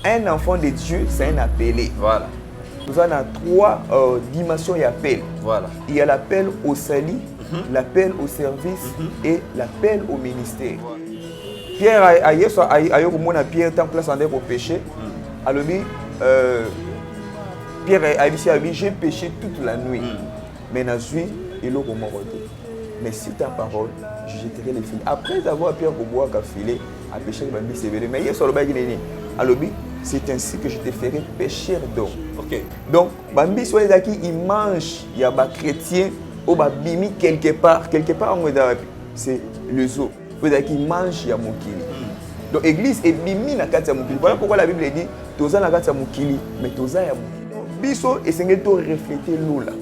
un enfant de Dieu, c'est un appelé. Voilà. Nous avons trois dimensions d'appel. Voilà. Il y a l'appel au salut, l'appel au service et l'appel au ministère. Voilà. Pierre a Pierre tant place en pour pécher. Alors Pierre a dit j'ai péché toute la nuit. Mais dans nuit, il a mais si ta parole, je jetterai les filets. Après avoir Pierre Bobois qui a filé, à pécher le bambis sévère. Mais il y a sur le bail alors c'est ainsi que je te ferai pécher d'eau. Ok. Donc, bambis soit il mange, il y a des chrétiens ou des bimi quelque part c'est le zoo. Il mange, il y a mon kili. Donc l'église est bimi na kati ya mukili. Voilà pourquoi la Bible dit toza na kati ya mukili, mais toza ya mukili. Biso essayez de refléter l'eau là.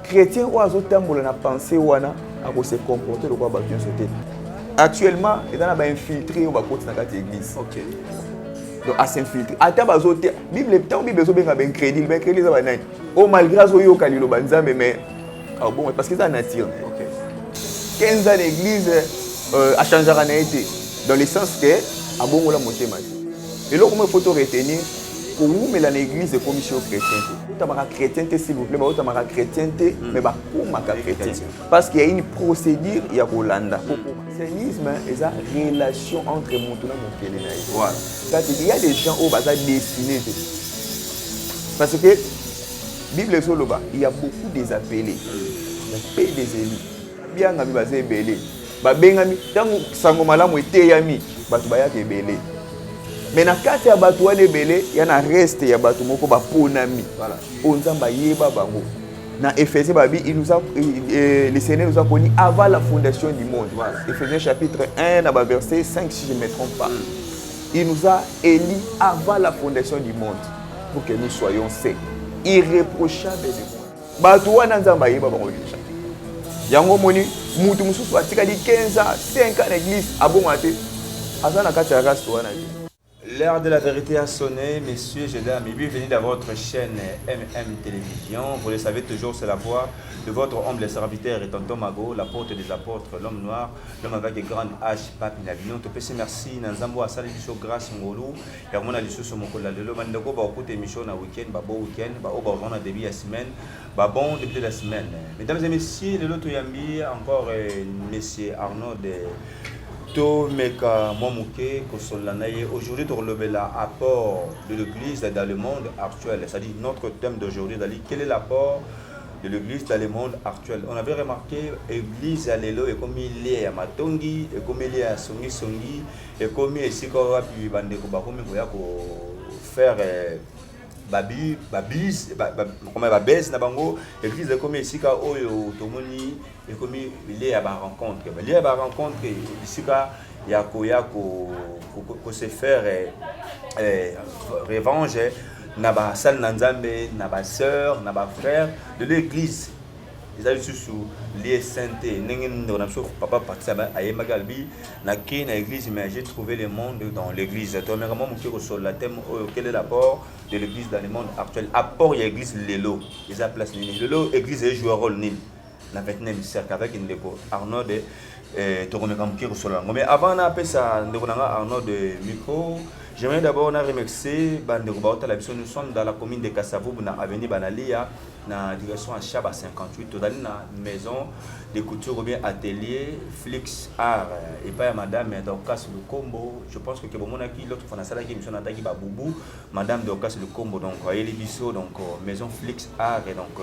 Chrétien ou azotambola na pensée wana à se comporter le quoi battu sauter. Actuellement, il y a des infiltrés au bas côté dans l'église. OK. Donc à s'infiltrer. À ta bazoter, Bible temps Bible zo benga ben crédit, ben crédit ça va nai. Oh malgré zo yo kalilo banzambe mais ah bon parce que ça nature. OK. 15 ans l'église a changé en été dans le sens que a bon la monter mal. Et là comment il faut te retenir pour vous mais l'église est commission chrétienne. Tu as chrétien s'il vous plaît, tu as chrétien mais ba comment chrétien parce qu'il y a une procédure il y a Rolanda. Le christianisme est une relation entre Moutona et Mokele. Voilà. Il y a des gens qui sont destinés. Parce que la Bible Soloba, il y a beaucoup des appelés. Il y a des élus. Bien ngami bazé belé. Ba bengami tangu sangomala mo teyami batu bayake belé. Mais na kati ya batu wane belé, il y a na reste ya batu moko ba ponami. Voilà. Onzamba yeba bango. Dans Éphésiens, le Seigneur nous a connus avant la fondation du monde. Voilà. Éphésiens chapitre 1, verset 5, si je ne me trompe pas. Il nous a élis avant la fondation du monde pour que nous soyons saints, irréprochables du monde. Batouana Nzamba yeba bango déjà. Yango moni, mutu mususu atika di 15 ans, 5 ans l'église abomate. Azana kati race toana. L'heure de la vérité a sonné, messieurs et dames. Bienvenue dans votre chaîne MM Télévision. Vous le savez toujours, c'est la voix de votre humble serviteur et tonton Mago, l'apôtre des apôtres, l'homme noir, l'homme avec des grandes haches, papi Nabino. Te pèse merci, Nanzambo a salé du grâce Ngolo. Et on a du sous mon collègue. Le mandako va écouter émission na week-end, beau week-end, on a début de la semaine, bon début de la semaine. Mesdames et messieurs, le loto yambi encore monsieur Arnaud de aujourd'hui, tu relèves l'apport de l'Église dans le monde actuel. C'est-à-dire notre thème d'aujourd'hui, quel est l'apport de l'Église dans le monde actuel? On avait remarqué l'Église à l'élo et comme il est à Matongi, et comme il est à Songi Songi, et comme il est ici qu'on va faire babi babis comme babes na bango église comme ici ka oyo tomoni et comme il est à ba rencontre il est à ba rencontre ici ka ya ko se faire revanche na ba salle na nzambe na ba sœur na ba frère de l'église. Ils avaient sous les saintetés. Papa parti à Yemagalbi, na l'église, mais j'ai trouvé le monde dans l'église. La thème quel est l'apport de l'église dans le monde actuel? Apport il y a l'église Lelo. Ils ont place Lelo, l'église est joué un rôle nil. La 29e cercle avec une déco. Arnaud de mais avant d'appeler ça, Arnaud de micro. J'aimerais d'abord remercier nous sommes dans la commune de Kassavou, dans l'avenue Banalia, dans la direction à Chaba 58, dans la maison de couture ou bien atelier Flix Art. Et pas madame Dorcas le combo. Je pense que bon qui l'autre fois dans la émission d'attaque Boubou, madame Dorcas le combo, donc Elibiso, donc maison Flix Art et donc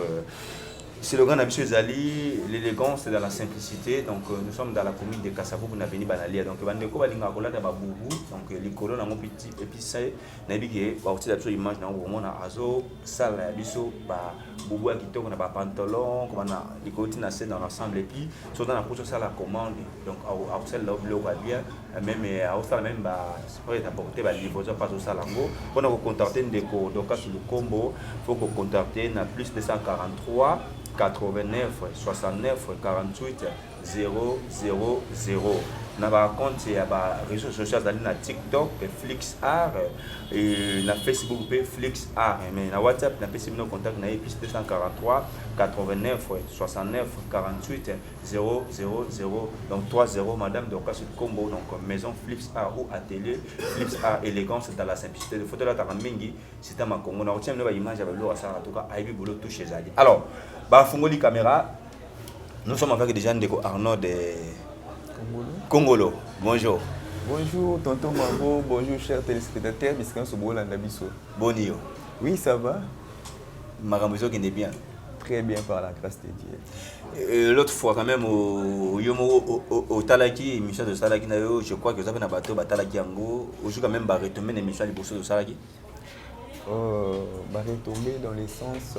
c'est le grand monsieur Zali, l'élégance dans la simplicité. Donc nous sommes dans la commune de Kassavou pour l'avenue Banalia. Donc bandeko balinga kola da babubu. Donc les colons na mon petit épicé na bigé ba aussi la image na wo mona azo sala biso ba bubu a kitoko na ba pantalon comme na likoti na scène dans l'ensemble et puis sur dans la couche ça la commande. Donc à celle là le va bien même à faire même ba pour apporter ba livraison pas au salango. Pour nous contacter ndeko donc sur le combo, faut que contacter na plus 243 89 69 48 000. na ba compte ya ba réseaux sociaux na TikTok FlixArt et na Facebook FlixArt mais na WhatsApp na pesi no contact na plus 243 89 69 48 000 donc 30 madame Dorcas Combo donc maison FlixArt ou atelier FlixArt élégance dans la simplicité de photo là ta mingi c'est à ma Congo na retient no ba image ya ba lo ça en tout cas aibi bolo tout chez Ali alors ba fungoli caméra nous sommes avec déjà Ndeko Arnaud de Congolo. Bonjour. Bonjour, tonton Mambo. Bonjour, chers téléspectateurs. Bonjour. Oui, ça va. Maramuso qui est bien. Très bien, par la grâce de Dieu. L'autre fois, quand même, au Talaki, émission de Salaki, je crois que vous avez un bateau, Talaki Ango. Aujourd'hui, quand même, retomber l'émission de Salaki. Retomber dans le sens.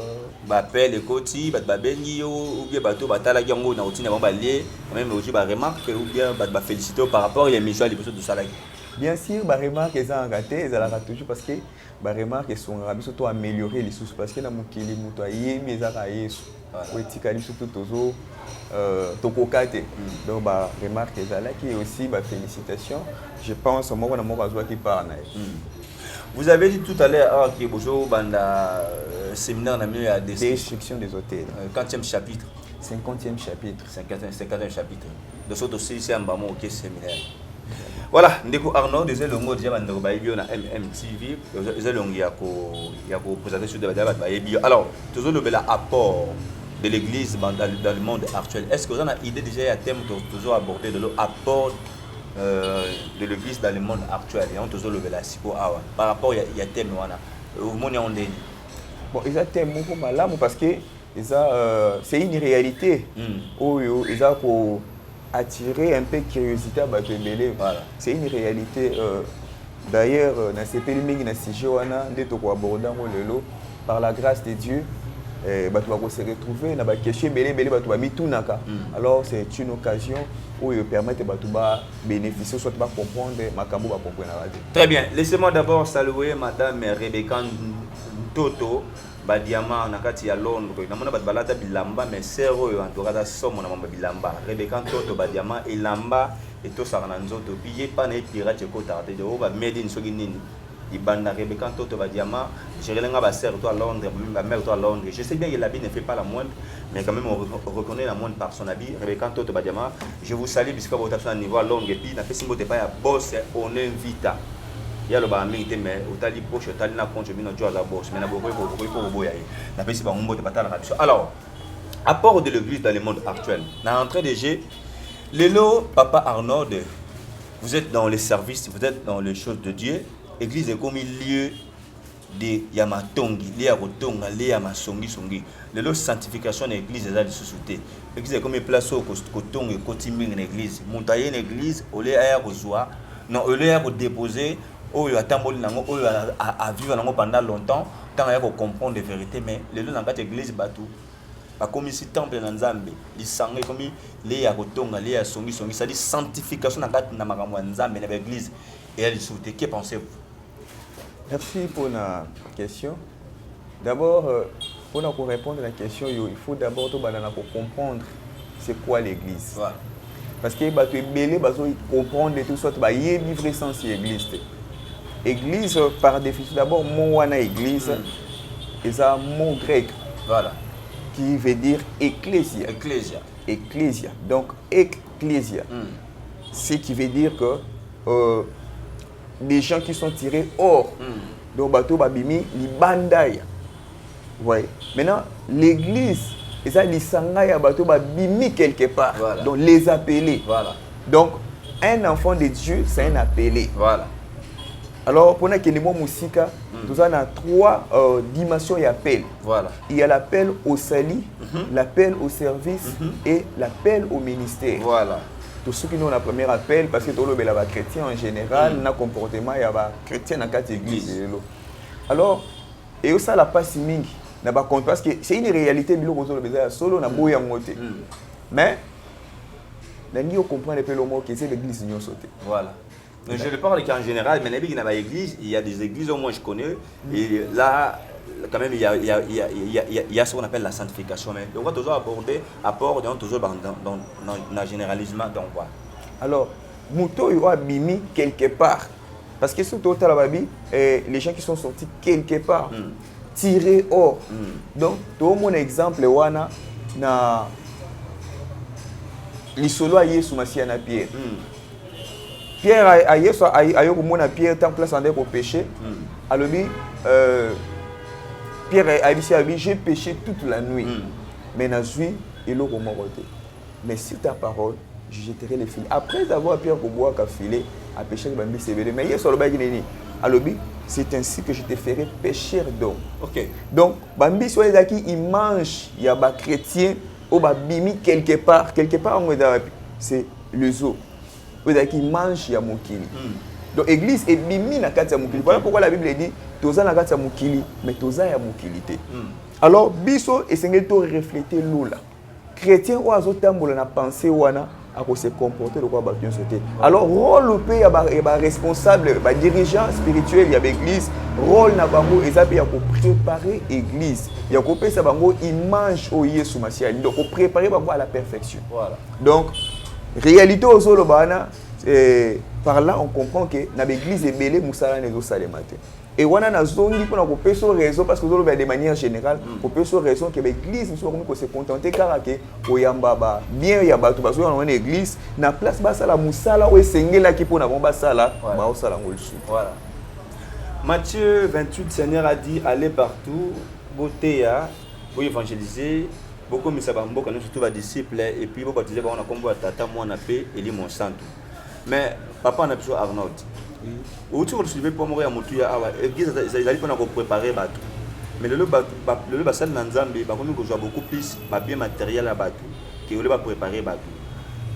Appel et Koti, Bengi, ou bien bateau, Talaki Ango, na routine avant balier. Quand même, aujourd'hui, remarque ou bien féliciter par rapport à l'émission de Salaki. Bien sûr, remarque ils ont raté, ils ont toujours parce que remarque ils sont surtout améliorer les sources parce que dans mon kili mutoyer mais ça raillé politique ali surtout toujours tokokate donc remarque ils ont là qui aussi félicitations je pense au moment où on a besoin qui parle. Vous avez dit tout à l'heure que bonjour banda séminaire na mieux à description des hôtels 50e chapitre 50e chapitre 50e chapitre de ce dossier c'est un bamo OK séminaire. Voilà, Ndeko Arnaud, déjà le mot déjà na MMTV, déjà le yako présenter sur débat bio. Alors, toujours le bel apport de l'église dans le monde actuel. Est-ce que vous avez une idée déjà à thème toujours abordé de l'apport de l'église dans le monde actuel et on toujours le bel par rapport il y a thème wana. Au monde on dit. Bon, il y a thème beaucoup malade parce que c'est une réalité. Ils ont attirer un peu de curiosité à Batebele. Voilà. C'est une réalité. D'ailleurs, dans ces pays par la grâce de Dieu, on se retrouver dans alors c'est une occasion où il permet de bénéficier, soit de comprendre, très bien. Laissez-moi d'abord saluer Madame Rebecca Toto. Badiama nakati ya Londres namona balata bilamba mais sero yo antorada somo na mamba bilamba Rebecca Toto badiama ilamba eto sarana nzoto biye pa na pirate ko tarde de ba made in sogi nini ibanda Rebecca Toto badiama jerelenga ba sero to à Londres ba mère to à Londres je sais bien que l'habit ne fait pas la moindre mais quand même on reconnaît la moindre par son habit Rebecca Toto badiama je vous salue puisque vous êtes à niveau à Londres et puis na fait simbo te pas ya boss on invita. Il y a le banque mais au tali poche au tali na compte bino joa za boss mais na boko boya na pesi ba ngombo te batala na biso. Alors apport de l'église dans le monde actuel na entrée de jeu lelo papa Arnaud vous êtes dans les services vous êtes dans les choses de Dieu église est comme lieu de yamatongi lieu ya kotonga lieu ya masongi songi lelo sanctification de l'église est à société l'église est comme place au kotonga kotimbi na église montayer une église au lieu ya kozwa non au lieu ya déposer oyo atamboli nango oyo a vivre nango pendant longtemps tant ya ko comprendre les vérités mais les deux dans l'église batu ba comme ici temple na Nzambe lisanga comme les ya kotonga les ya songi songi ça dit sanctification na kati na makambo ya Nzambe na l'église et elle souhaite que pensez-vous? Merci pour la question. D'abord pour répondre à la question il faut d'abord to banana pour comprendre c'est quoi l'église. Voilà. Parce que batu belé bazo comprendre tout soit ba yé vivre sans l'église. Église, par définition, d'abord, mot wana église, c'est un mot grec. Voilà. Qui veut dire ecclésia. Ecclésia. Ecclésia. Donc, ecclésia. Ce qui veut dire que des gens qui sont tirés hors. Donc, bateau babimi, li bandai. Ouais. Maintenant, l'église, c'est l'isangaya bateau babimi quelque part. Voilà. Donc, les appeler. Voilà. Donc, un enfant de Dieu, c'est un appelé. Voilà. Alors, pour que les mots musique, nous avons trois dimensions et appels. Voilà. Il y a l'appel au salut, l'appel au service et l'appel au ministère. Voilà. Tous ceux qui ont le premier appel, parce que tout le monde est chrétien en général, n'a comportement, il y a chrétien dans quatre églises. Alors, et aussi la passe mingi, parce que c'est une réalité, solo na boya moté. Mais, nous comprenons le mot que c'est l'église nous sauté. Voilà. Mais je ne parle qu'en général, mais il y a des églises, il y a des églises au moins je connais, et là, quand même, il y a ce qu'on appelle la sanctification. Mais on va toujours aborder, toujours dans le généralisme. Donc, voilà. Alors, moto yo abimi quelque part. Parce que surtout les gens qui sont sortis quelque part, tirés hors. Donc, tout mon exemple wana na l'isolo a Yesu Masia na Pierre. Pierre a Yesu a yo komona Pierre tant place andé pour pécher. Alors Pierre a dit j'ai péché toute la nuit. Mais na zui et l'eau comment côté. Mais sur ta parole, je jetterai les filets. Après avoir Pierre pour boire qu'à filer, à pécher le bambi sévère. Mais Yesu le bagi neni. Alors c'est ainsi que je te ferai pécheur d'homme. OK. Donc bambi soit qui il mange, il y a ba chrétien au babimi quelque part on c'est le zoo. Qui mange il y a mokili. Donc l'église est bimi na kati ya mokili. Voilà pourquoi la Bible dit toza na kati ya mokili mais toza ya mokilité. Alors biso esengeli to refléter l'ola. Chrétien ou azotambola na pensée wana à se comporter de quoi battre sauter. Alors rôle pe ya ba responsable, ba dirigeant spirituel ya l'église, rôle na bango ezapi ya ko préparer église. Ya ko pesa bango image o Yesu Masia. Donc ko préparer bango à la perfection. Voilà. Donc réalité au solo bana par là on comprend que na l'église est belé musala nezo salemate. Et on a une zone pour nous faire raison parce que nous de manière générale pour faire raison que l'église nous sommes se contenter car que oyamba bien yamba tout parce que on a une église na place basa la musala ou sengela qui pour na bomba sala ba osala ngolsu. Voilà. Matthieu 28 Seigneur a dit allez partout botéa pour évangéliser beaucoup mais ça va beaucoup nous surtout va disciples et puis pour baptiser on a comme tata moi on a paix et mon santo. Mais papa on a besoin Arnold. Autour de soulever pour mourir à Motuya, ils allaient pour préparer bateau. Mais le bassin Nanzambe, par contre, nous beaucoup plus bien matériel à bateau que le préparer bateau.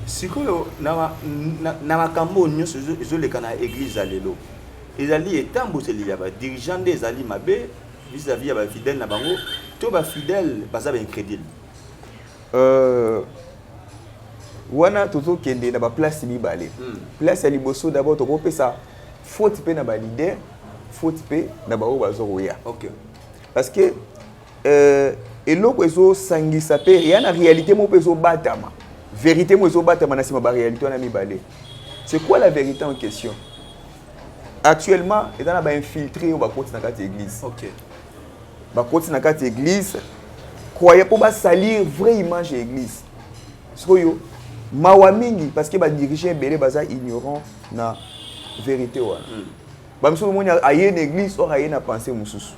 Si que na kambo nyo zo le kana église à l'élo. Ils allaient étant bossé les dirigeants des alliés mabé vis-à-vis à fidèle na bango, tout ba fidèle basa ba incrédule. Wana toto kende na ba place mibale. Place ya liboso d'abord to kopé ça. Faute pe na ba leader, faute pe na ba o bazo roya. OK. Parce que eloko ezo sangisa pe ya na réalité mo pezo batama. Vérité mo ezo batama na sima ba réalité na mibale. C'est quoi la vérité en question? Actuellement, il y a ba infiltré au ba côté na kati église. OK. Ba côté na kati église, croyez pour ba salir vraie image de l'église. Soyo mawamingi parce que ba dirigeant belé baza ignorant na vérité wana. Ba mso moni aye une église or aye na pensée mususu.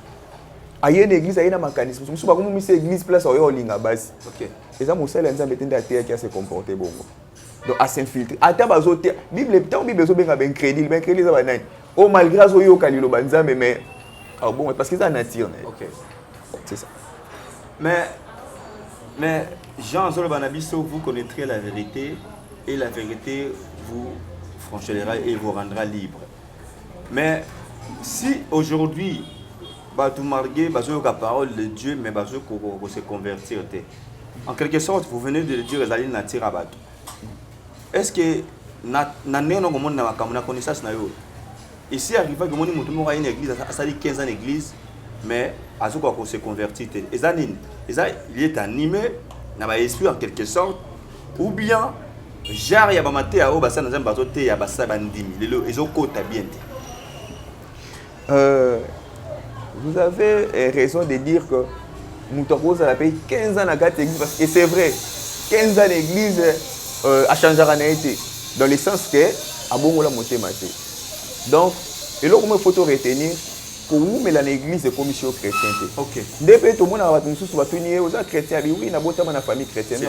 Aye une église aye na mécanisme. Mususu ba komo mise église place oyo linga basi. OK. Et ça mosala nzambe tende à terre qui a se comporter bongo. Donc à s'infiltrer. Ata bazote Bible tant Bible zo benga ben crédit za ba nani. Oh malgré zo yo kalilo banzambe mais bon parce que ça nature. OK. C'est ça. Mais Jean Zolobanabiso, vous connaîtrez la vérité et la vérité vous franchira et vous rendra libre. Mais si aujourd'hui, tu marguez la parole de Dieu, mais vous se convertir, en quelque sorte, vous venez de dire que vous nature à bateau. Est-ce que ici, arrive que mon une église, ça dit 15 ans d'église, mais vous se convertir. Il est animé, il a esprit en quelque sorte, ou bien, genre, il y a des maté à Obasa, dans un bateau, il y a des bandimi, ils ont côté bien. Vous avez raison de dire que Moutokos a payé 15 ans à la église, et c'est vrai, 15 ans l'église a changé en été, dans le sens que, à bon la montée maté. Donc, et là, comment il faut retenir? Pour vous, mais l'église est commission chrétienne. OK. Depuis tout le monde a venir aux chrétiens, oui, il y a beaucoup de famille chrétienne.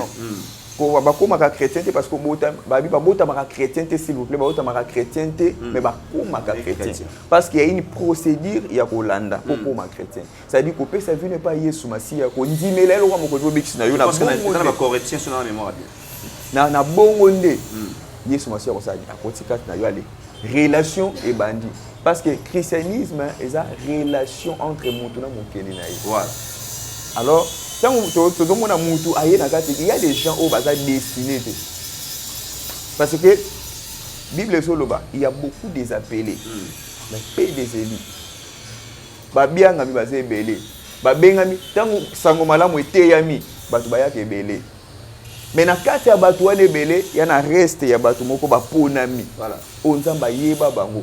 Non. Bakoma ka chrétienté parce que bota maka chrétienté s'il vous plaît, bota maka chrétienté mais bakoma ka chrétien. Parce qu'il y a une procédure il y a Kolanda pour ma chrétien. Ça dit que ça vient pas Yesu Masia ko ndimela lo ko ko bikisi na yo na parce que na ba chrétien sur la mémoire bien. Na bongo nde. Yesu Masia ko ça dit akotika na yo aller. Relation et bandit. Parce que le christianisme est une relation entre Moutou et Moukeli. Voilà. Alors, quand il y a des gens qui sont destinés. Parce que la Bible est là, il y a beaucoup des appelés. Mais pas des élus. Babiangami bazé belé. Babengami tant sango malamu eteyami batu bayake belé. mais na kati ya bato wana ebele ya na reste ya bato moko baponami voilà o nzambe ayeba bango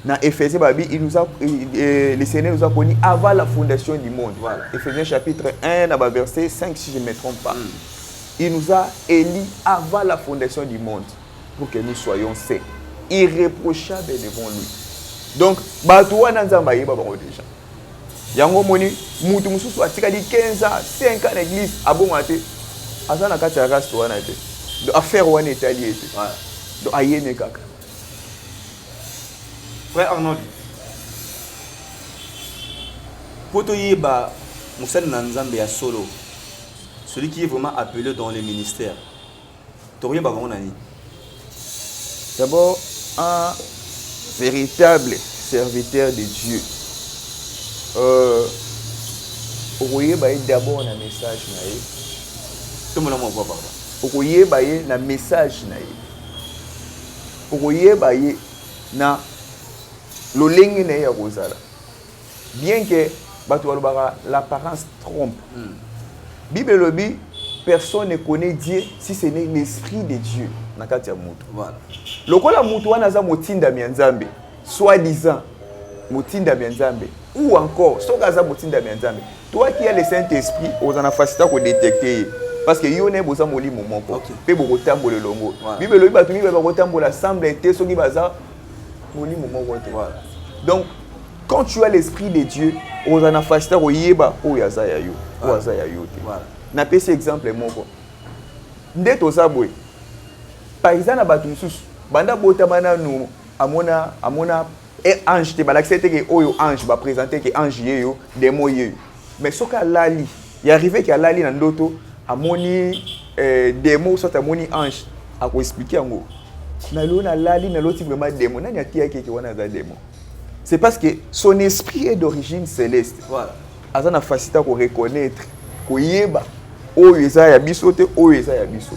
na Éphésiens babi le Seigneur nous a connus avant la fondation du monde. Voilà. Éphésiens chapitre 1 verset 5 si je ne me trompe pas. Il nous a élis avant la fondation du monde pour que nous soyons saints, irréprochables devant lui. Donc bato wana nzambe ayeba bango déjà. Yango moni mutu mususu atikali 15 ans 5 ans l'église abonga te azana kati ya race wana te. Donc affaire wana etali ete. Voilà. Donc ayene kaka. Frère Arnold, pour te yeba Moussa Nanzambe ya solo, celui qui est vraiment appelé dans les ministères, tu yeba comment nani? D'abord un véritable serviteur de Dieu. Okoyeba d'abord na message na ye. Tout le monde m'envoie par là. Okoyeba na message na ye. Okoyeba na l'olenge na ya kozala. Bien que l'apparence trompe. Bible lobi, personne ne connaît Dieu si ce n'est l'esprit de Dieu. Nakati ya mutu. Voilà. Lokola mutu wana za motinda mianzambe, soi-disant motinda mianzambe ou encore soka za motinda mianzambe. Toi qui as le Saint-Esprit, aux en facilité ko détecter parce que yone boza molimo moko. Pe boko tambola longo. Bible lobi batumi ba ko tambola semble été soki baza molimo moko te. Voilà. Donc, quand tu as l'esprit de Dieu, on a facilité au yeba au yazaya yo, au yazaya yo. Na pesi exemple moko. Ndeto sabwe. Par exemple, batu mususu, banda botamana no amona et ange te balacete que oyo ange ba présenter que ange yo démon yo. Mais soka lali, il arrivé que lali na ndoto amoni démon soit amoni ange a ko expliquer ngo. Na lo na lali na loti vraiment démon na nyatia ke wana za démon. C'est parce que son esprit est d'origine céleste. Voilà. Azan a facilité à reconnaître koyeba oyo eza ya biso te oyo eza ya biso.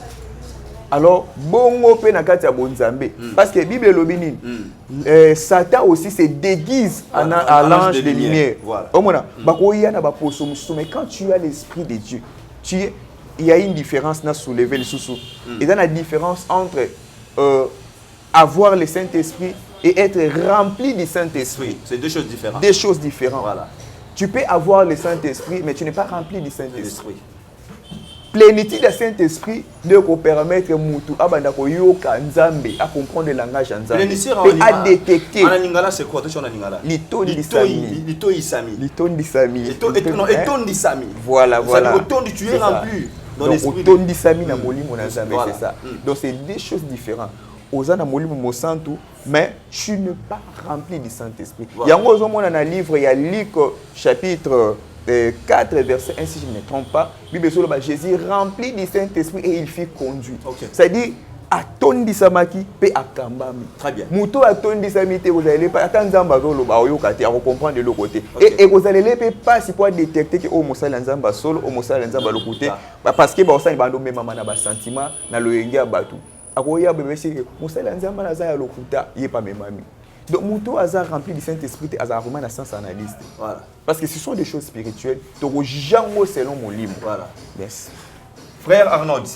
Alors bongo pe na kati ya bonzambe parce que Bible lobi nini Satan aussi se déguise à l'ange de lumière. Voilà. Omona bakoya na ba poso mususu mais quand tu as l'esprit de Dieu, il y a une différence na soulever le sous. Et dans la différence entre avoir le Saint-Esprit et être rempli du Saint-Esprit. C'est deux choses différentes. Des choses différentes. Voilà. Tu peux avoir le Saint-Esprit, mais tu n'es pas rempli du Saint-Esprit. Plénitude du Saint-Esprit doit permettre Moutou Abandako Yoka Nzambe à comprendre le langage Nzambe. Et à détecter. En Ningala, c'est quoi? Liton d'Isami. Liton d'Isami. Liton d'Isami. Liton d'Isami. Voilà, voilà. Autant tu es rempli. Donc, autant d'Isami na molimo na Nzambe, c'est ça. Donc, c'est des choses différentes. Ozana molimo mosantu mais tu n'es pas rempli du Saint-Esprit. Voilà. Yango ozomona na livre ya Luc chapitre 4 verset 1 si je ne me trompe pas, Bible solo ba Jésus rempli du Saint-Esprit et il fut conduit. Okay. C'est-à-dire atondi samaki pe akambami. Très bien. Muto atondi samite vous allez pas atanzamba zo loba oyoka te à comprendre de l'autre côté. Okay. Et vous allez pas pas si pour détecter que o mosala nzamba solo o mosala nzamba le côté parce que ba osani bando même na ba sentiment na loyenge ya batu. Akoya bébé c'est mosala nzamba na za ya lokuta yepa memami. Donc muto azar rempli du Saint-Esprit azar vraiment na sens analyste. Voilà. Parce que ce sont des choses spirituelles. Donc jango selon mon livre. Voilà. Yes. Frère Arnold,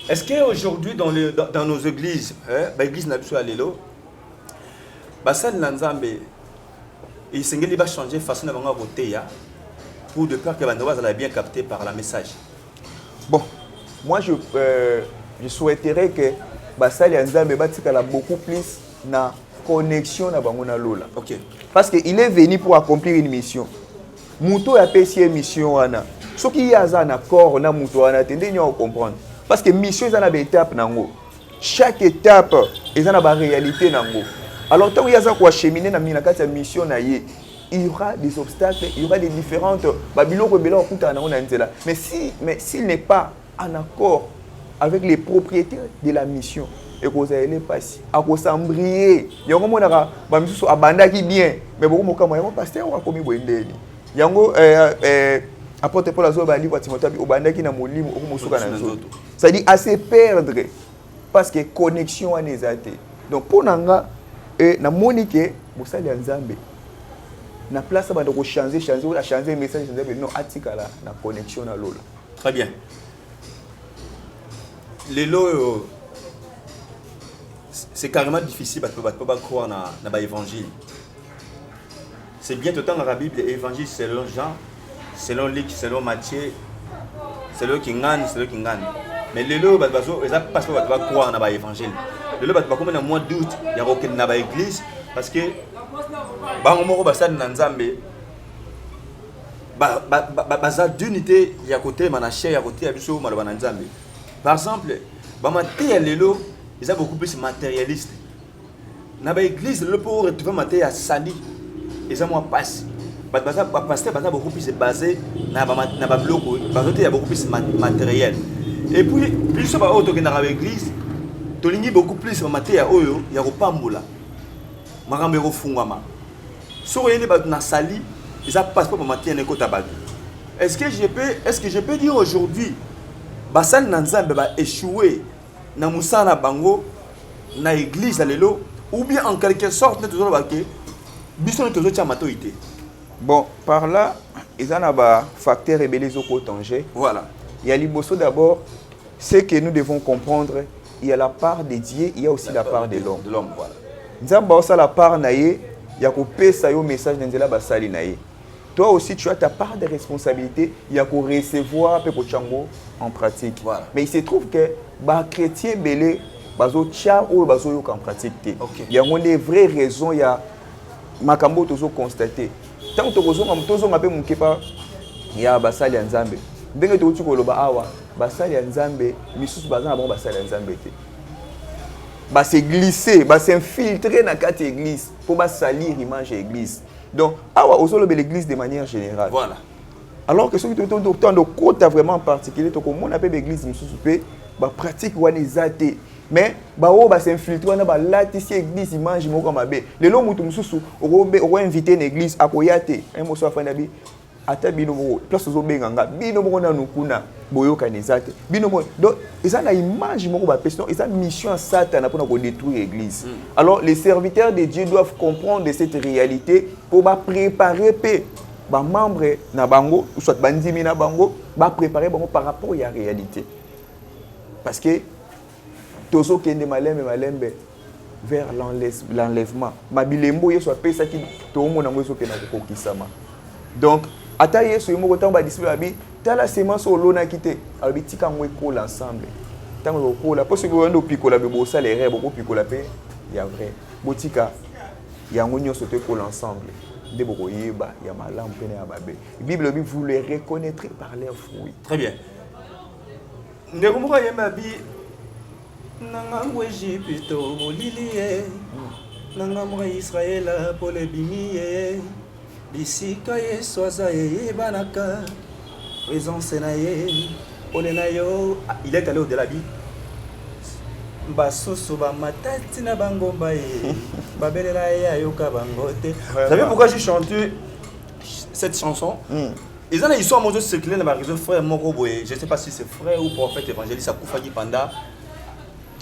est-ce qu'aujourd'hui dans nos églises, l'église n'a plus à l'élo, Bassal Nanzambe, il s'est changer façon de voter pour de peur que Bandoa allait bien capté par la message. Bon, moi je souhaiterais que Bassal Nanzambe batikala beaucoup plus na connexion na bangona lola. OK. Parce qu'il est venu pour accomplir une mission. Muto a payé une mission ana. Ce qui y a un accord na muto ana tendez à comprendre. Parce que mission est une étape nango. Chaque étape est une réalité nango. Alors tant qu'il y a ça quoi cheminer na minakati ya mission na ye, il y aura des obstacles, il y aura des différentes babilo rebelo kuta na ona nzela. Mais s'il n'est pas en accord avec les propriétaires de la mission, et que vous allez passer à cause s'embrier. Yango monaka ba misusu abanda ki bien, mais beaucoup moka moya pasteur wa komi boendeli. Yango apôtre Paul azo ba livre Timothée obanda ki na molimo okumosuka na nzoto. Ça dit à se perdre parce que connexion en ezate. Donc pour nanga na monique bosali nzambe. Na place ba ndoko changer ou changer message nzambe non atikala na connexion na lola. Très bien. les lots, c'est carrément difficile parce que tu peux pas croire dans l'évangile. C'est bien tout le temps dans la Bible, l'évangile selon Jean, selon Luc, selon Matthieu, selon qui gagne, selon qui gagne. Mais les lots, parce que tu vas croire dans l'évangile. Les lots, tu vas comme dans le mois d'août, il y a aucune dans l'église parce que bango basad na nzambe baza d'unité ya côté manaché ya côté ya biso maloba na nzambe. Par exemple, bamate ya lelo ils sont beaucoup plus matérialistes. Na ba église le pour retrouver maté ya sali ils ont moins passe. Pasteur baza beaucoup plus basé na ba bloko bazote ya beaucoup plus matériel. Et puis biso ba auto na l'église tolingi beaucoup plus maté ya oyo ya kopambola. Makambe ko fungama. Sur les na sali, ils passent pas pour matin un côté tabag. Est-ce que je peux dire aujourd'hui basal nanzambe ba échouer na musana bango na église lelo ou bien en quelque sorte nous toujours baké biso toujours tia matoité. Bon, par là, ils ont un facteur rebelle au danger. Voilà. Il y a liboso d'abord, ce que nous devons comprendre, il y a la part de Dieu, il y a aussi la part de l'homme. De l'homme, voilà. Nzamba osa la part naie, il y a coupé ça au message d'Enzela basali naie. Toi aussi tu as ta part de responsabilité, il y a qu'au recevoir peu chango en pratique. Voilà. Mais il se trouve que bah chrétien belé bazo tia ou bazo yo en pratique. Il y a des vraies raisons, il y a makambo tozo constater. Tant que tozo ngape mukepa ya basali nzambe. Ndenge to ko loba awa basali nzambe misusu bazana bon basali nzambe te. Bah se glisser, bah s'infiltrer dans quatre églises pour bah salir l'image de l'église. Donc, awa osolo be l'église de manière générale. Voilà. Alors que ceux qui sont dans le côté vraiment en particulier, to comme on appelle l'église mususu bah pratique wana ezate. Mais bah o bah s'infiltrer dans bah latisi église image moko mabe. Le long mutu mususu o inviter une église akoyate. Un mot soit fanabi ata bino mo place zo benganga bino mo na nukuna boyoka nezate bino mo donc ils ont la image moko ba person ils ont mission à Satan pour détruire l'église. Alors les serviteurs de Dieu doivent comprendre cette réalité pour ba préparer ba membres na bango ou soit bandimi na bango ba préparer bango par rapport à la réalité. Parce que tozo kende malembe vers l'enlèvement mabilembo yeso apesa ki to mona ngo so kena ko kisama. Donc ata yesu yemo ko ba disciple abi tala semence olona kité abi tika ngwe ko l'ensemble tango ko la parce que wendo pikola be bo salaire bo pikola pe ya vrai botika ya ngonyo sote ko l'ensemble de boko yeba ya malam pene ya babe bible bi vous les reconnaîtrez par leurs fruits. Très bien. Ndeko moko yema bi nanga ngwe jipito molilié nanga mo Israël pour les bimié. Bisika yesu azaye banaka présence naye olenayo il est allé au-delà bi basoso ba matati na bangomba ye babelela ye ayoka bangote. Vous savez pourquoi j'ai chanté cette chanson? Ils ont histoire mon Dieu circulé dans ma réseau frère Moko Boye. Je sais pas si c'est frère ou prophète évangéliste Akufagi Panda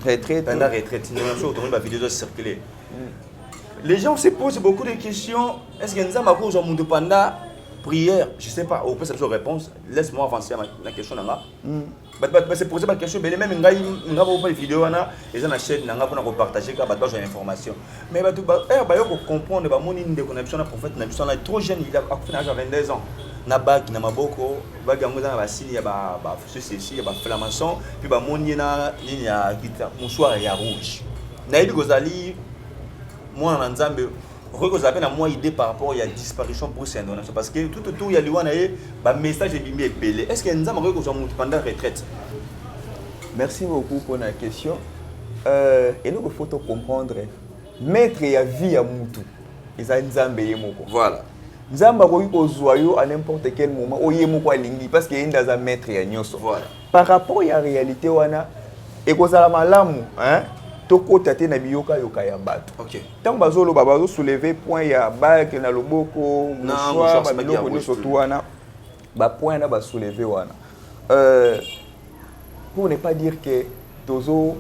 retraite. Pendant retraite, une même chose autour de ma vidéo circulé. Les gens se posent beaucoup de questions. Est-ce qu'il y a un cause de panda prière? Je ne sais pas. Au plus, c'est une réponse. Laisse-moi avancer la question. C'est poser ma question. Mais même si on a pas de vidéo, ils ont une chaîne pour partager des informations. Mais il faut comprendre que les connexions avec le prophète sont trop jeunes. Il a 22 ans. Na bag na maboko bag yango za ba signe ya ba ceci ya ba flamation puis ba moni na ligne ya guitare mouchoir ya rouge. Na yebi kozali moi en Nzambe reko zape na moi idée par rapport à la disparition pour ces donnations parce que tout autour il y a liwana ye ba message bimbi epelé. Est-ce que Nzambe reko zo mutu pendant retraite? Merci beaucoup pour la question. Et nous il faut comprendre maître ya vie ya mutu. Eza Nzambe ye moko. Voilà. Nzamba ko kozwa à n'importe quel moment oyemo kwa lingi parce que inda za maître ya nyoso. Voilà. Par rapport à la réalité wana ekozala malamu hein tokota te na biyoka yoka ya bato. OK. Tant bazolo babazo soulever point ya bac na loboko mouchoir ba biloko nyonso to wana ba point na ba soulever wana. Pour ne pas dire que tozo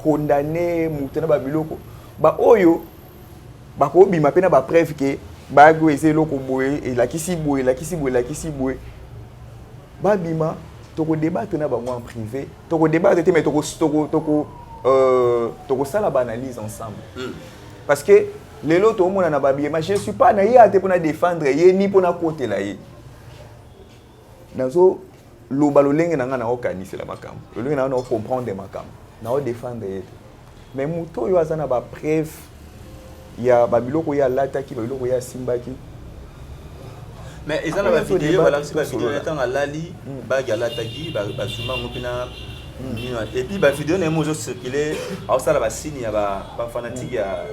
condamner mutena ba biloko ba oyo ba ko bima pe na ba preuve que bago ezelo ko boye et la kisi boye ba bima toko débattre na bango en privé toko débattre mais toko ça la banalise ensemble parce que les lots tout le monde na babier mais je suis pas na yate pour na défendre ye ni pour na côté là ye nazo loba lolenge na nga na okanisi la makambo lolenge na na comprendre makambo na o défendre ye mais muto yo azana ba preuve ya babiloko ya lataki babiloko ya simbaki mais ils ont la vidéo voilà c'est pas vidéo étant à lali bag ya lataki ba suma ngopina et puis la vidéo n'est pas circulée ça la signe ya ba fanatique ya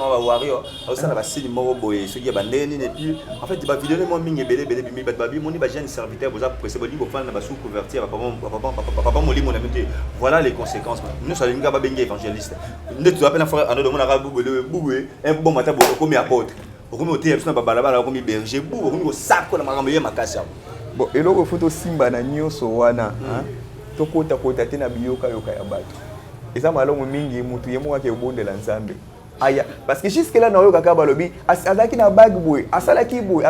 on va warrior ça la signe moko boye ce qui ba ndeni et puis en fait la vidéo n'est pas mingi belé bimi babi moni ba jeune serviteur vous a pressé boli ko fana ba sous couverture papa moli mon ami voilà les conséquences nous ça linga ba bengi évangéliste nous tu appelles frère ando de mon arabe bouboué un bon matin comme apôtre comme au théâtre na ba balabala comme berger bou comme sac na makambo ya makasi bon eloko foto simba na nyonso wana tokota kota te na biyoka yoka ya bato eza malongo mingi mutu yemo wake obondela nzambe aya parce que jusque là na yoka ka balobi azaki na bag boy asalaki boy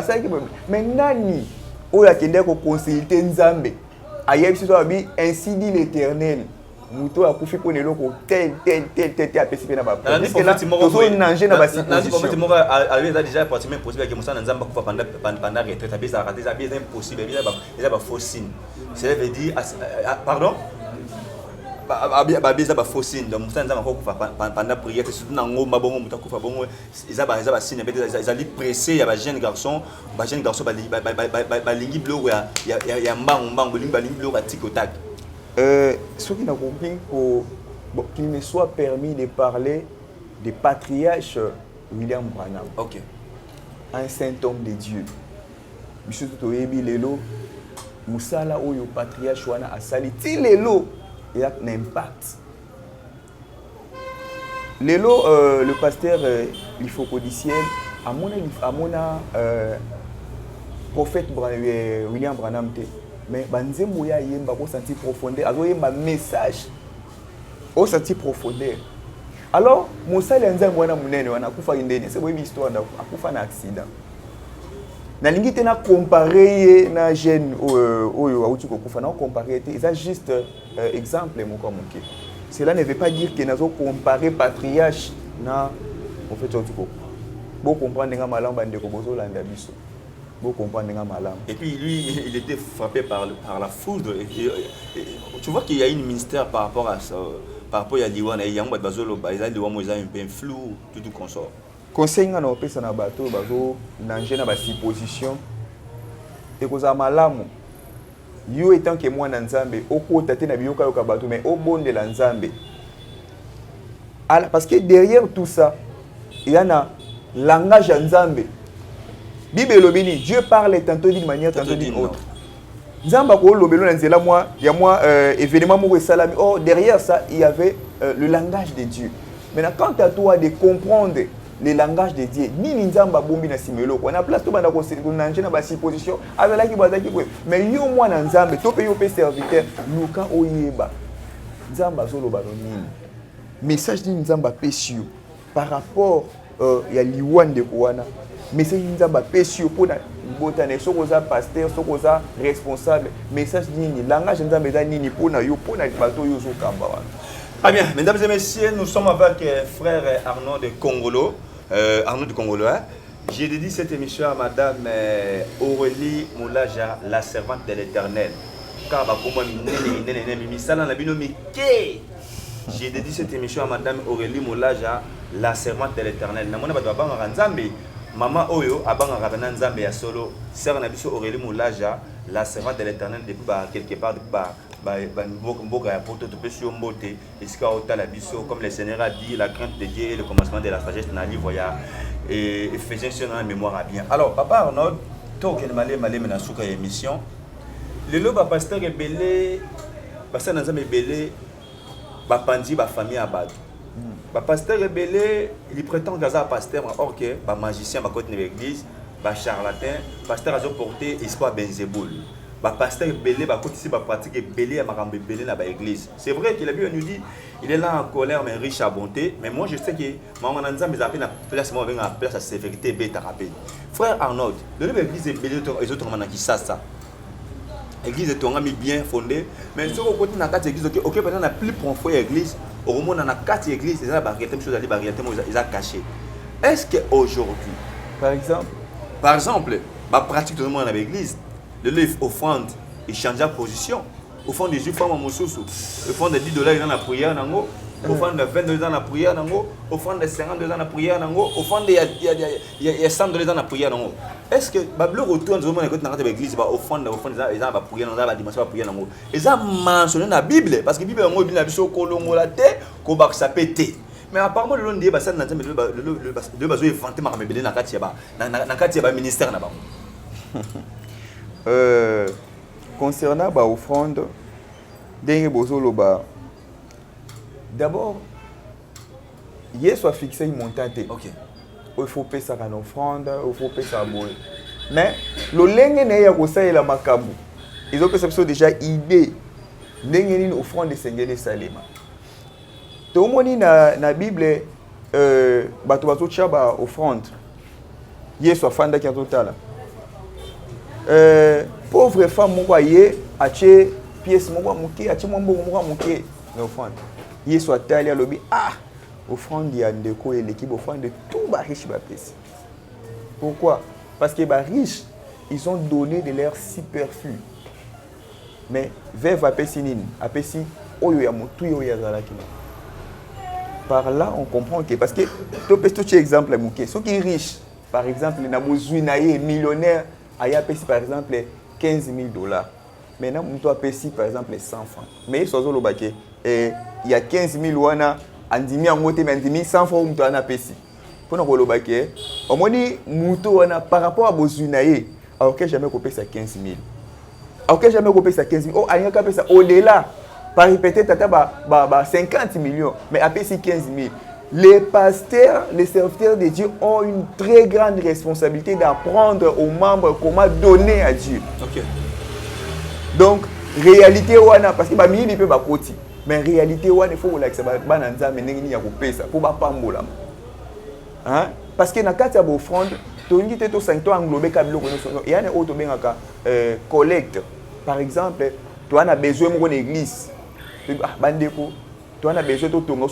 mais nani oya kende ko consulter nzambe aya biso abi ainsi dit l'Éternel muto akufi po neloko tel apesi pe na ba parce que là tozo nanger na ba situation mo a déjà pratiquement possible que musa na nzamba kufa pendant retraite abisa rater ça bien impossible il a ba faux signe cela veut dire pardon babisa ba faux signe donc musa nzamba kufa pendant prière surtout na ngoma bongo muta kufa bongo ils a signe ils ali pressé ya ba jeune garçon ba lingi bloko ya mbango lingi bloko ya tikotak. Ce qui n'a compris qu'il me soit permis de parler du patriarche William Branham. Ok. Un saint homme de Dieu. Monsieur Toyebi Lelo, Moussala Oyo patriarche Wana Asali, ti Lelo, il a un impact. Lelo, le pasteur Lifocodiciel, à mon prophète William Branham, mais banzembo ya yemba ko sentir profondeur azo yemba message au sentir profondeur alors mosali nzambo wana munene wana kufa indeni c'est boyebi histoire na akufa na accident na lingi te na comparer na jeune oyo auti ko kufa na comparer te c'est juste exemple moko moke cela ne veut pas dire que nazo comparer patriarche na en fait auti ko bo comprendre nga malamba ndeko bozo landa biso. Et puis lui, il était frappé par la foudre. Tu vois qu'il y a une mystère par rapport à ça, par rapport à Liwan. Il y a un peu un flou, tout consort. Conseil à nos personnes à bateau, bateau, nager dans la supposition. Et que ça malamu. Yo étant que moi nanzambe, au côté de nabiyoka yoka bateau, mais au bon de l'anzambe. Parce que derrière tout ça, il y a un langage nzambe. Bible lobini, Dieu parle tantôt d'une manière, tantôt d'une autre. Nzamba ko lobelo na nzela moi, il y a moi événement mo salami. Oh, derrière ça, il y avait le langage de Dieu. Maintenant quant à toi de comprendre le langage de Dieu, ni nzamba bombi na simelo. On a place to banda ko nanje na ba supposition, azalaki bazaki ko. Mais yo moi na nzambe, to pe yo pe serviteur, luka oyeba. Nzamba zo lobalo nini. Message ni nzamba pesio par rapport ya liwan de koana. Message nzamba pesio pour na botane sokoza pasteur sokoza responsable message nini langage nzamba za nini pour na yo pour na bato yo zo kamba wana. Ah bien, mesdames et messieurs, nous sommes avec frère Arnaud de Congolo. Arnaud de Congolo, hein? J'ai dédié cette émission à madame Aurélie Moulaja, la servante de l'Éternel. Car j'ai dédié cette émission à madame Aurélie Moulaja, la servante de l'Éternel. Maman Oyo, abanga rabana nzambe ya solo, sœur Nabiso Aurélie Moulaja, la servante de l'Éternel depuis quelque part mboka ya poto to pesio mbote, iska ota la biso comme le Seigneur a dit, la crainte de Dieu et le commencement de la sagesse dans le livre ya et Éphésiens sur la mémoire à bien. Alors papa Arnaud, to ken malé na suka émission. Le loba pasteur ebelé, pasteur nzambe ebelé, ba pandi ba famille abad. Le pasteur rebelle, il prétend gaza pasteur, or que le magicien va côté de l'église, le charlatan, le pasteur a porté espoir benzeboul. Le pasteur rebelle, va côté ici, va pratiquer belé à marambe belé dans l'église. C'est vrai que la Bible nous dit, il est là en colère mais riche à bonté. Mais moi je sais que maman nanza mes appels à place moi venir à place à sévérité bêta rapide. Frère Arnaud, de l'église est belé les autres manas qui ça. L'église est bien fondée, mais si on côté dans quatre églises, ok, peut-être on a plus profond l'église, au moment on a quatre églises, ils ont barrière, chose à barrière, ils ont caché. Est-ce qu'aujourd'hui, par exemple, ma pratique tout le monde dans l'église, le livre offrande, il change de position. Au fond des 10 femmes à Moussoussou, au fond des $10 dans la prière, au fond de $20 dans la prière, au fond de $50 dans la prière, au fond de il y a $100 dans la prière. Est-ce que le retour dans l'église, au fond ils ont la prière, la dimension de la prière, ils ont mentionné dans la Bible, parce que la Bible est la Bible kolongo la terre, qu'on va se péter. Mais apparemment le long des bassins dans le bateau est vanté par mes bébés dans le ministère là-bas. Concernant l'offrande, d'abord, il faut fixer une montée. Okay. Il faut payer ça en offrande, il faut payer ça à boire. Mais le lingue n'est pas ça et la macabu. Ils ont déjà idée d'une offrande de Seigneur Salema. Tout le monde dans la Bible, bato chaba offrande. Yesu afanda qui a total. Pauvre femme mon voyé ache pièce mon moké ache mon moké offrande. Yesu atali alobi offrande ya ndeko et l'équipe offrande de tout ba riche ba pesi. Pourquoi? Parce que ba riches ils ont donné de leur superflu. Mais vers va pesi nini apesi oyo ya motu yo ya zalaki. Par là on comprend que parce que tout exemple moké ceux qui riches par exemple na bozuinaye millionnaire aya pesi par exemple $15,000. Maintenant, on doit payer par exemple 100 francs. Mais il y a 15,000 wana, andimi en moté, mais andimi 100 francs, on doit payer. Pour nous dire, on dit muto wana par rapport à bozunaye, alors que jamais coupé ça 15,000. Alors que jamais coupé ça 15,000. Oh, anya coupé ça au-delà. Par répéter tata 50 millions, mais à payer 15,000. Les pasteurs, les serviteurs de Dieu ont une très grande responsabilité d'apprendre aux membres comment donner à Dieu. Okay. Donc, réalité, parce que les gens peuvent côté. Mais réalité, il faut que ça pour parce que dans le cas de l'offrande, il y a englobé collecte. Par exemple, tu as besoin d'une église. Tu as besoin de ton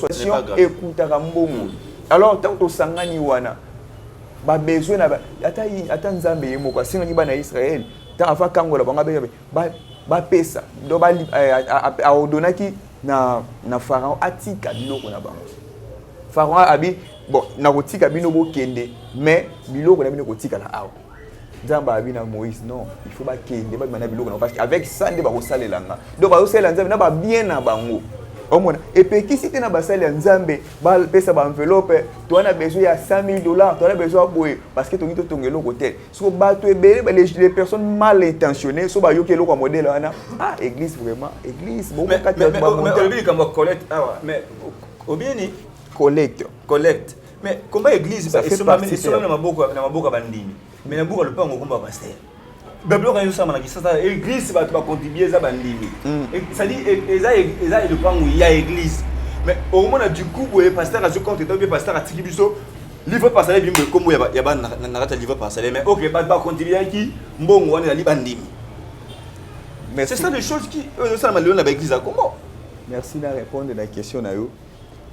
écoute à Mbongo. Alors, tant que tu sangani wana, ba besoin na ata nzambe yemoko singa bana Israël, tant avant kangola ba pesa, do ba a odonaki na pharaon atika biloko na bango. Pharaon abi bon na kotika bino bo kende, mais biloko na bino kotika na awo. Nzamba abi na Moïse non, il faut ba kende ba mana biloko na parce qu'avec ça nde ba ko salelanga. Do ba ko salela nzambe na ba bien na bango. Et puis, si tu as besoin d'enzambe, tu as enveloppe, tu as besoin de $100,000, tu as besoin de parce que tu as besoin de l'hôtel. Les personnes mal intentionnées, sont un modèle. Ah, église vraiment, église. Mais, collecte. Mais comment l'église ça fait partie l'église va contribuer à bandimi. C'est-à-dire il y a l'église. Mais au moment du coup, le pasteur a compte le pasteur a tiré biso livre passer bimbe comme il y a na livre passer mais OK pas contribuer qui mbongo on est ali bandimi. Mais c'est ça les choses qui ça m'a donné avec l'église comment. Merci de répondre à la question na yo.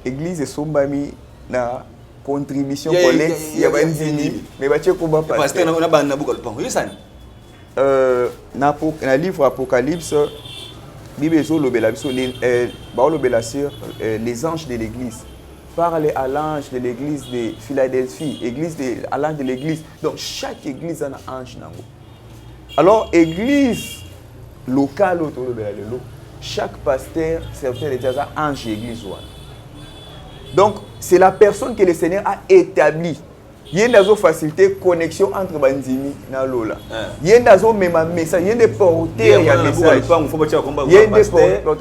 Église est sombami na contribution collecte il y a bandimi mais ba tcheko ba pasteur na ba na bukal pan. Oui ça. Dans le livre Apocalypse, Bible sur les anges de l'église. Parle à l'ange de l'église de Philadelphie, à l'ange de l'église. Donc chaque église a un ange. Alors, église locale, chaque pasteur, serviteur de Dieu a un ange d'église. Donc, c'est la personne que le Seigneur a établie. Il y a une facilité connexion entre bandimi et Lola. Il y a un message, il y a des porteurs, il y a des messages. Il y a des porteurs.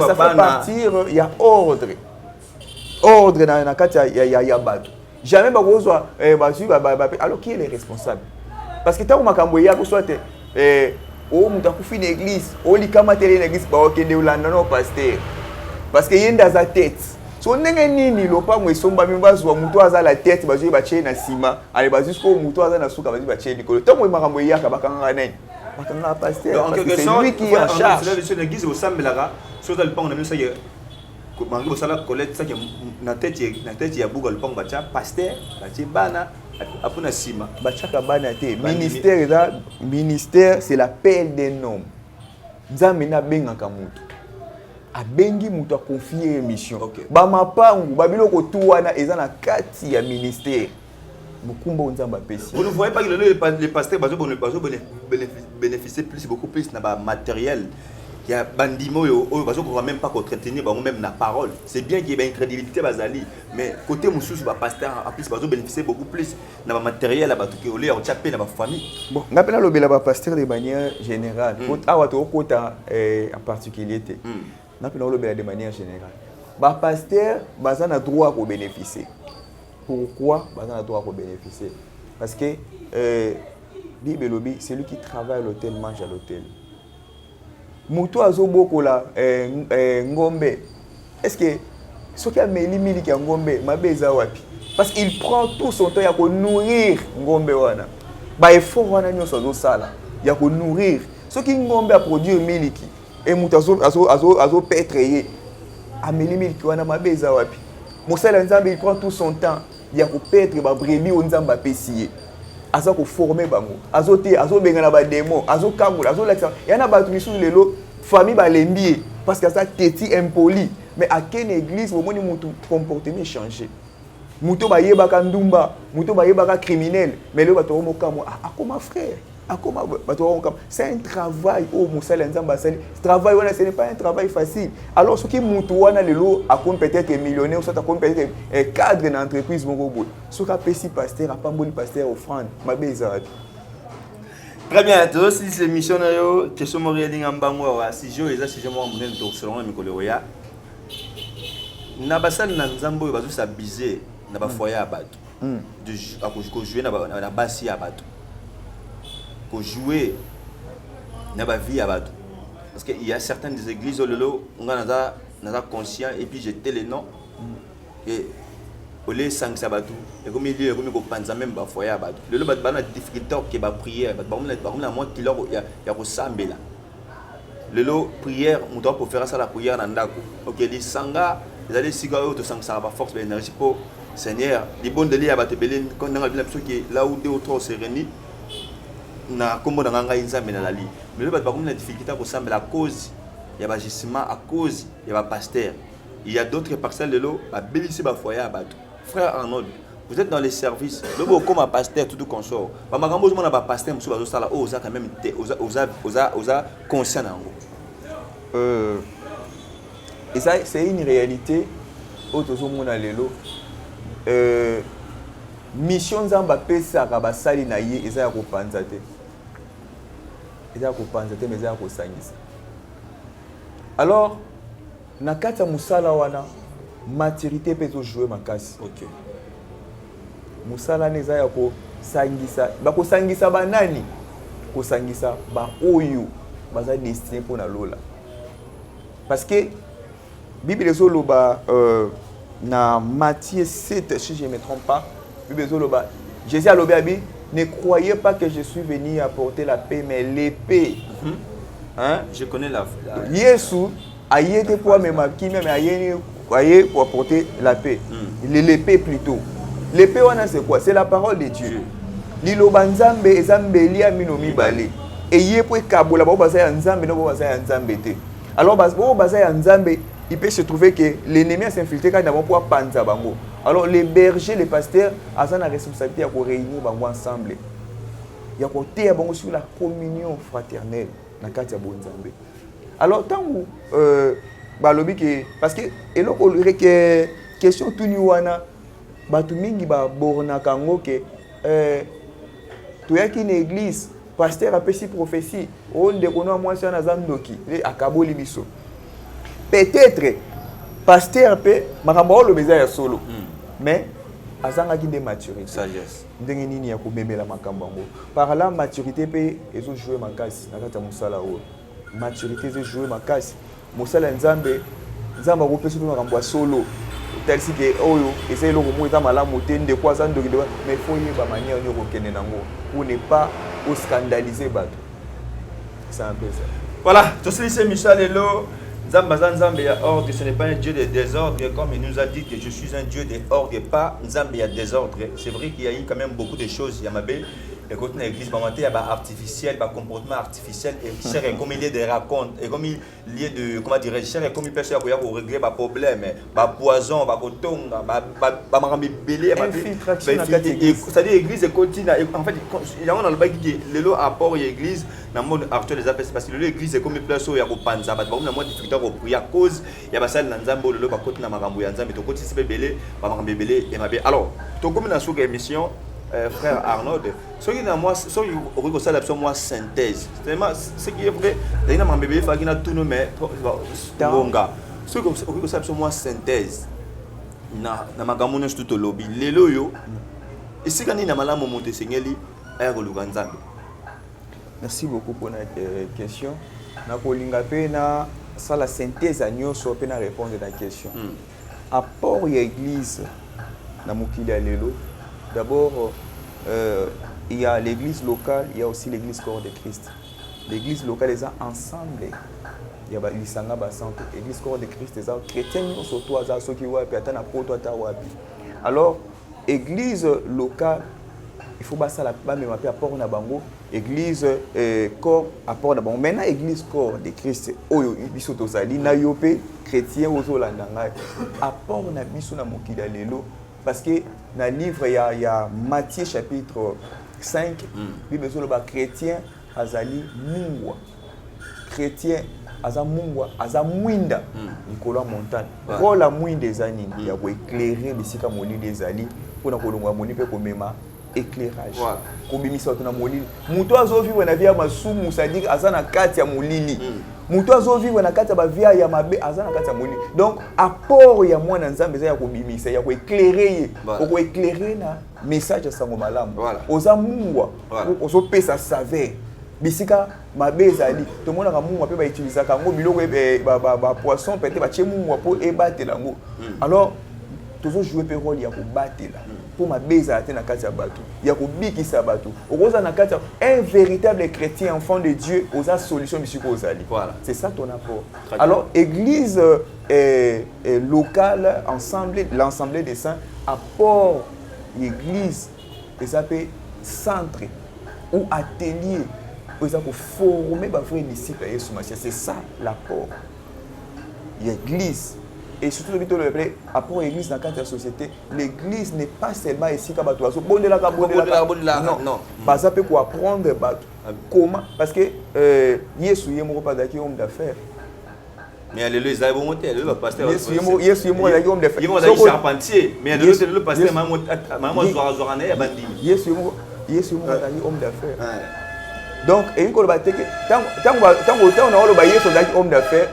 Ça fait partir, il y a ordre. Ordre dans la carte, il y a bateau. Jamais alors qui est le responsable? Parce que tant que tu as soit une église, ou l'église, pasteur. Parce qu'il y a dans sa tête. So ndenge nini lopango esomba mimbazo muto aza la tête bazo ba chain na sima ale bazusko muto aza na suka bazo ba chain likolo tango makambo yaka bakanga nani bakanga pasteur en parce que quelque c'est sorte lui qui est en charge. c'est l'église au sambelaka sur le pont na ça y mangi au sala collecte ça qui na tête ya buga le pont bacha pasteur bacha bana apuna sima bachaka bana te ministère c'est l'appel d'un homme nzambe na bengaka mutu abengi mutu a confier mission ba mapangu babiloko tu wana eza na kati ya ministère mukumba nzamba pesi. Vous ne voyez pas que les pasteurs bénéficient beaucoup plus na ba matériel. Il y a bandimo yo parce qu'on même pas entretenir même la parole. C'est bien qu'il y ait une crédibilité bazali mais côté mususu ba pasteur en plus bazo bénéficier beaucoup plus na ba matériel ba tout que olé en chapé na ba famille. Bon, ngapela lobela ba pasteur de manière générale. Awa to kota en particulier te. Ngapela lobela de manière générale. Ba pasteur baza na droit ko bénéficier. Pourquoi baza na droit ko bénéficier? Parce que Bible lobi c'est lui qui travaille à l'hôtel mange à l'hôtel. Mutu azobokola ngombe. Est-ce que ce qui a meli ki ngombe mabeza wapi? Parce qu'il prend tout son temps ya ko nourrir ngombe wana. Ba effort wana nyoso zo sala ya ko nourrir. Ce qui ngombe a produire miliki et mutu azo pétrer a miliki wana mabeza wapi? Mosala nzambe il prend tout son temps ya ko pétrer ba brebis o nzamba pesier. Azo ko former bango azo benga na ba démon azo kamula azo laksa yana batu misu lelo famille ba lembi parce que ça teti impoli mais à quelle église au moni mutu comportement changer mutu ba yebaka ndumba mutu ba yebaka criminel mais le bato mo kamo akoma frère akoma bato mo kamo c'est un travail au musala nzamba sali travail wana ce n'est pas un travail facile alors ce qui mutu wana lelo akon peut-être millionnaire ou ça akon peut-être cadre dans entreprise moko boy ce ka pesi pasteur apamboli pasteur offrande mabeza. Très bien, donc si c'est mission na yo question mo reading ambango wa si jo eza si je mo munene to selon mikolo ya na basali na nzambo yo bazo s'abuser na ba foyer ya bato de ko jouer na basi ya bato ko jouer na ba vie ya bato parce que il y a certaines des églises lolo on a naza conscient et puis jeter les noms et olé sang sabatu et comme il est comme ko panza même ba foyer ba lelo ba bana difficulté que ba prière ba na moi qui leur ya ko sambela lelo prière on doit pour faire ça la prière na ndako OK les sanga les aller sigaro to sang ça ba force ba énergie pour Seigneur les bonnes de li ya ba te belé quand dans la qui là où deux ou trois se réunissent na kombo na nganga inzambe na lali lelo ba comme la difficulté ko sambela à cause ya ba gisement à cause ya ba pasteur il y a d'autres parcelles de l'eau à bélisser ba foyer à bateau. Frère Arnold, vous êtes dans les services. Le beau comme un pasteur tout consort. Ba magambo zo na ba pasteur musu bazo sala oza quand même oza conscient nango. Et ça c'est une réalité autozo mona lelo. Mission nzamba pesa ka basali na ye eza ya ko panza te. Eza ya ko panza te mais eza ya ko sangisa. Alors na kati ya musala wana maturité peut jouer makasi. OK. Musala neza ya ko sangisa ba ko sangisa banani ko sangisa ba oyo baza destiné pour na lola. Parce que Bible zoloba na Matthieu 7 si je ne me trompe pas Bible zoloba Jésus a lobi ne croyez pas que je suis venu apporter la paix mais l'épée. Hein? Je connais la Yesu ayete pour même mais ayé pour apporter la paix. L'épée plutôt. L'épée wana c'est quoi? C'est la parole de Dieu. Liloba nzambe ezambeli aminomi balé. Et yé pour kabola ba baza ya nzambe no baza ya nzambe te. Alors baza ya nzambe, il peut se trouver que l'ennemi a s'infiltré quand d'abord pour panza bango. Alors les bergers, les pasteurs, ont la responsabilité de réunir bango ensemble. Il y a côté à bango sur la communion fraternelle na kati ya bonzambe. Alors tant où balobi que parce que eloko que question tout wana batu mingi ba borna kango que tu y a une église pasteur a pesi prophétie on de kono moi ça na zandoki akaboli biso peut-être pasteur pe makambo lo beza ya solo mais azanga ki de maturité sagesse ndenge nini ya komemela makambo ngo par la maturité pe ezo jouer makasi na kata musala o maturité ezo jouer makasi musala nzambe ko pesi makambo ya solo tel si que oyo essaye lo ko mo malamu te nde kwa za ndoki mais faut y ba manière ni ko kende nango pour ne pas scandaliser bato C'est un peu ça. Voilà, tout ça, c'est Michel Lelo. Nzambe ya ordre, ce n'est pas un Dieu de désordre, comme il nous a dit que je suis un Dieu de ordre et pas Nzambe ya désordre. C'est vrai qu'il y a eu quand même beaucoup de choses. Yamabé, écoute, l'église, il y a artificiel, comportement artificiel, et cher est comme il y a des racontes, et comme il y a de, comment dirais-je, cher est comme il peut chercher pour régler les problèmes, poison, coton, belé, c'est-à-dire l'église continue. En fait, il y a un bail qui est le apport à l'église, dans le monde actuel des affaires, parce que l'église est comme une place où il y a un panza, il y a moins de difficultés pour prier à cause, il y a ça dans Nzambo, le côté dans Marambo, Nzambo, to côté c'est belé, Marambo belé et Mabé. Alors, to comme dans cette émission, frère Arnaud, ce qui est moi, ce qui est ça moi synthèse. Ce qui est vrai, il y a un bébé qui a tout nommé, Tonga. Ce qui est ça moi synthèse. Na magamono tout au lobby. Les loyo. Et si quand il y a malade monter seigneli, aïe Nzambe. Merci beaucoup pour notre question. Na kolinga pe na ça la synthèse à nyonso pe na répondre à la question. Apport y église na mokili ya lelo. D'abord, il y a l'église locale, il y a aussi l'église corps de Christ. L'église locale, ils sont ensemble. Il y a l'Isanga Basanto. L'église corps de Christ, ils sont chrétiens, surtout, ceux qui wapi, attendent pour toi, wapi. Alors, église locale, il faut passer la même apport na bango. Église corps apport na bango. Maintenant, église corps de Christ, oyo biso tozali na yope chrétien ozolanda ngai. Apport na biso na mokili lelo. Parce que dans le livre, il y a Matthieu chapitre 5, Bible dit que chrétien azali mungwa. Chrétien aza mungwa, aza mwinda, Nicolas Montagne. Pour la mwinda des années, il y a éclairer les sika moli des ali pour na kolongwa moni pe komema éclairage. Kobimisa tona molili. Muto azo vivre na via masumu, c'est-à-dire aza na kati ya molili. Muto azo vivre na kati ya ba via ya mabe, aza na kati ya molili. Donc apport ya mwana nzambe za ya kobimisa, ya ko éclairer, ko éclairer na message ya sango malamu. Oza mungwa, ozo pesa saveur. Bisika mabe ezali, to mona ka mungwa pe ba utiliser kango biloko ba poisson peut-être ba tie mungwa po ebatela ngo. Alors toujours jouer pe rôle ya ko batela. Pour ma beza à na kati ya bato ya ko bikisa bato okoza na kati un véritable chrétien enfant de Dieu oza solution bisiko ozali. Voilà, c'est ça ton apport. Alors église locale ensemble l'ensemble des saints apport église les appelle centre ou atelier pour former ba frères disciples à Jésus Masia. C'est ça l'apport. L'église. Et surtout, le apport à l'église dans la société, l'église n'est pas seulement ici comme toi. Non, pas ça peut apprendre comment. Parce que Yesu est un homme d'affaires. Mais les avez monté, le pasteur. Yesu est un homme d'affaires. Il est charpentier, mais le pasteur maman Zorané est bandit. Yesu est un homme d'affaires. Donc, tant on a un homme d'affaires.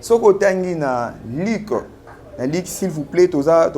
Soko tangi na Luc, s'il vous plaît, toza